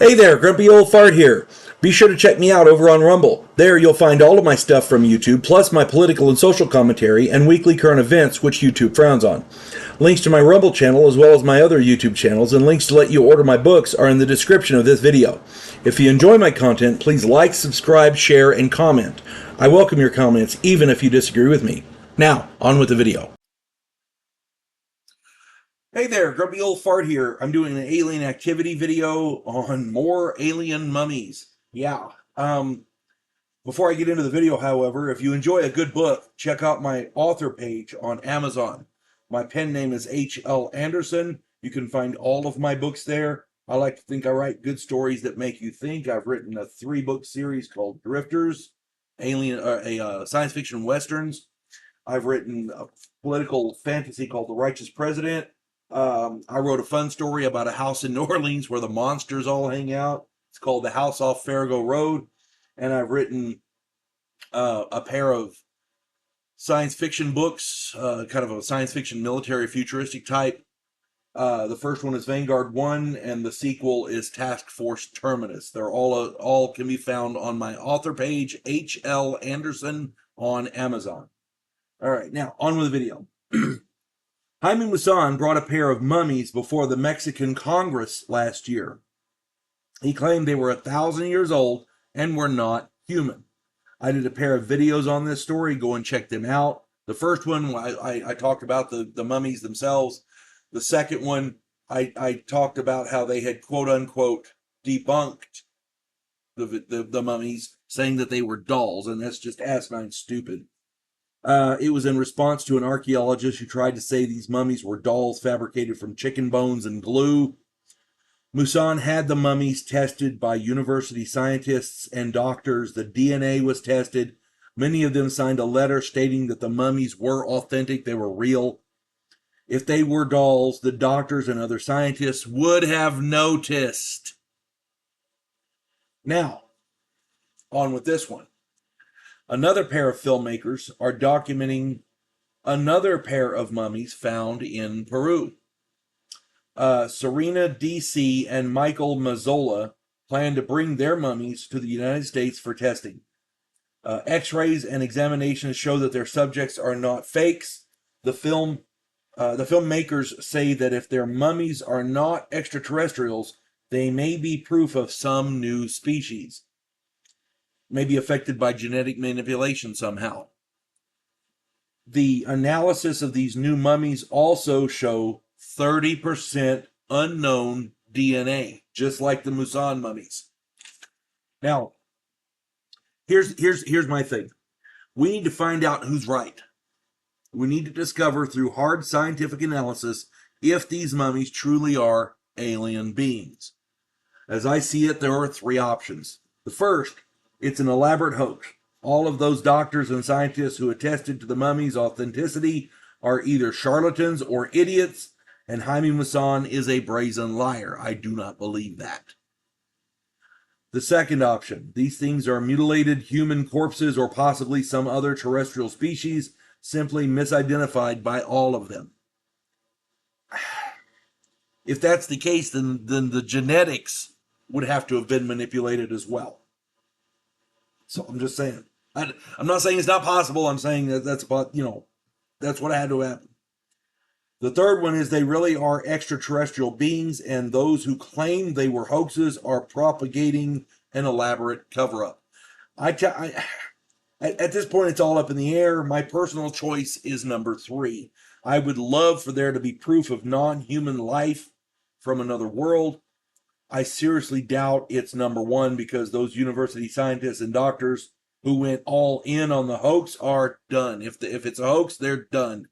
Hey there, Grumpy Old Fart here. Be sure to check me out over on Rumble. There you'll find all of my stuff from YouTube, plus my political and social commentary and weekly current events, which YouTube frowns on. Links to my Rumble channel, as well as my other YouTube channels, and links to let you order my books are in the description of this video. If you enjoy my content, please like, subscribe, share, and comment. I welcome your comments, even if you disagree with me. Now, on with the video. Hey there, Grumpy Old Fart here. I'm doing an alien activity video on More Alien Mummies. Yeah. Before I get into the video, however, if you enjoy a good book, check out my author page on Amazon. My pen name is H.L. Anderson. You can find all of my books there. I like to think I write good stories that make you think. I've written a 3-book series called Drifters, science fiction westerns. I've written a political fantasy called The Righteous President. I wrote a fun story about a house in New Orleans where the monsters all hang out. It's called The House Off Farrago Road. And I've written a pair of science fiction books, kind of a science fiction military futuristic type. The first one is Vanguard 1, and the sequel is Task Force Terminus. They're all can be found on my author page, H.L. Anderson, on Amazon. All right, now on with the video. Jaime Maussan brought a pair of mummies before the Mexican Congress last year. He claimed they were 1,000 years old and were not human. I did a pair of videos on this story. Go and check them out. The first one, I talked about the mummies themselves. The second one, I talked about how they had quote-unquote debunked the mummies, saying that they were dolls, and that's just asinine stupid. It was in response to an archaeologist who tried to say these mummies were dolls fabricated from chicken bones and glue. Maussan had the mummies tested by university scientists and doctors. The DNA was tested. Many of them signed a letter stating that the mummies were authentic, they were real. If they were dolls, the doctors and other scientists would have noticed. Now, on with this one. Another pair of filmmakers are documenting another pair of mummies found in Peru. Serena D.C. and Michael Mazzola plan to bring their mummies to the United States for testing. X-rays and examinations show that their subjects are not fakes. The filmmakers say that if their mummies are not extraterrestrials, they may be proof of some new species, may be affected by genetic manipulation somehow. The analysis of these new mummies also show 30% unknown DNA, just like the Maussan mummies. Now, here's my thing. We need to find out who's right. We need to discover through hard scientific analysis if these mummies truly are alien beings. As I see it, there are 3 options. The first, it's an elaborate hoax. All of those doctors and scientists who attested to the mummies' authenticity are either charlatans or idiots, and Jaime Maussan is a brazen liar. I do not believe that. The second option, these things are mutilated human corpses or possibly some other terrestrial species, simply misidentified by all of them. If that's the case, then the genetics would have to have been manipulated as well. So I'm just saying. I'm not saying it's not possible. I'm saying that's what had to happen. The third one is they really are extraterrestrial beings, and those who claim they were hoaxes are propagating an elaborate cover-up. At this point, it's all up in the air. My personal choice is number 3. I would love for there to be proof of non-human life from another world. I seriously doubt it's number 1 because those university scientists and doctors who went all in on the hoax are done. If it's a hoax, they're done.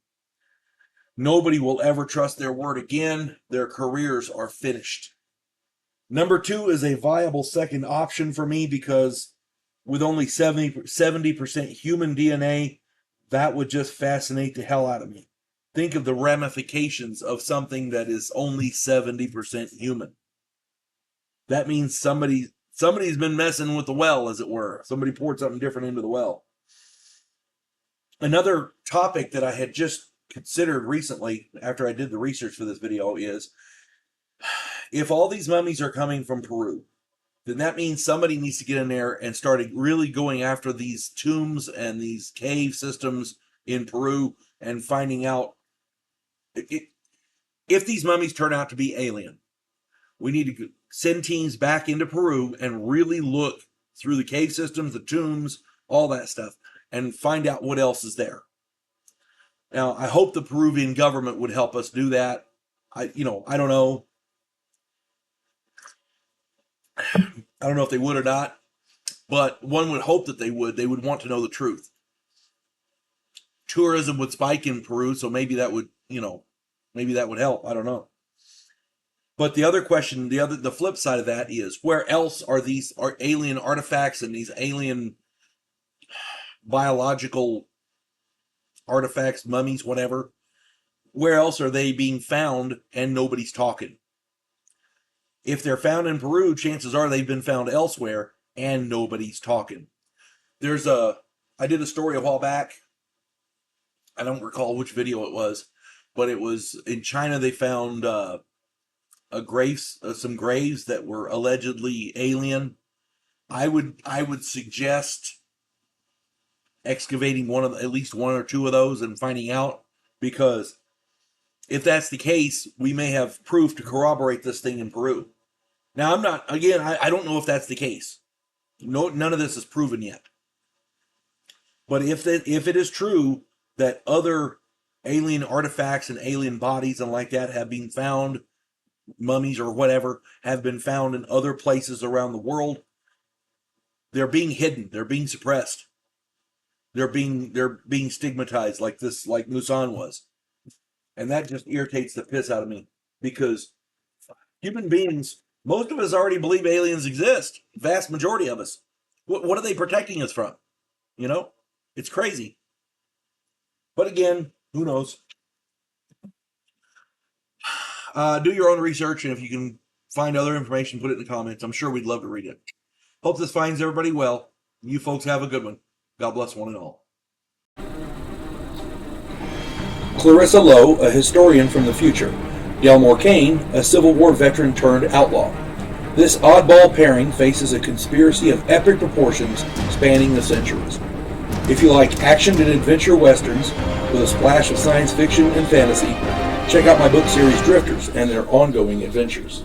Nobody will ever trust their word again. Their careers are finished. Number 2 is a viable second option for me because with only 70% human DNA, that would just fascinate the hell out of me. Think of the ramifications of something that is only 70% human. That means somebody's been messing with the well, as it were. Somebody poured something different into the well. Another topic that I had just considered recently after I did the research for this video is if all these mummies are coming from Peru, then that means somebody needs to get in there and start really going after these tombs and these cave systems in Peru and finding out if these mummies turn out to be alien. We need to send teams back into Peru and really look through the cave systems, the tombs, all that stuff, and find out what else is there. Now, I hope the Peruvian government would help us do that. I don't know. I don't know if they would or not, but one would hope that they would. They would want to know the truth. Tourism would spike in Peru, so maybe that would, maybe that would help. I don't know. But the other question, the flip side of that is, where else are these alien artifacts and these alien biological artifacts, mummies, whatever? Where else are they being found and nobody's talking? If they're found in Peru, chances are they've been found elsewhere and nobody's talking. I did a story a while back. I don't recall which video it was, but it was in China. They found some graves that were allegedly alien. I would suggest excavating at least one or two of those and finding out, because if that's the case, we may have proof to corroborate this thing in Peru. Now, I don't know if that's the case. No, none of this is proven yet. But if it is true that other alien artifacts and alien bodies and like that have been found, mummies or whatever, have been found in other places around the world, they're being hidden, they're being suppressed, they're being stigmatized like Musan was. And that just irritates the piss out of me, because human beings, most of us already believe aliens exist. Vast majority of us. What are they protecting us from? It's crazy. But again, who knows? Do your own research, and if you can find other information, put it in the comments. I'm sure we'd love to read it. Hope this finds everybody well. You folks have a good one. God bless one and all. Clarissa Lowe, a historian from the future. Delmore Kane, a Civil War veteran turned outlaw. This oddball pairing faces a conspiracy of epic proportions spanning the centuries. If you like action and adventure westerns with a splash of science fiction and fantasy, check out my book series Drifters and their ongoing adventures.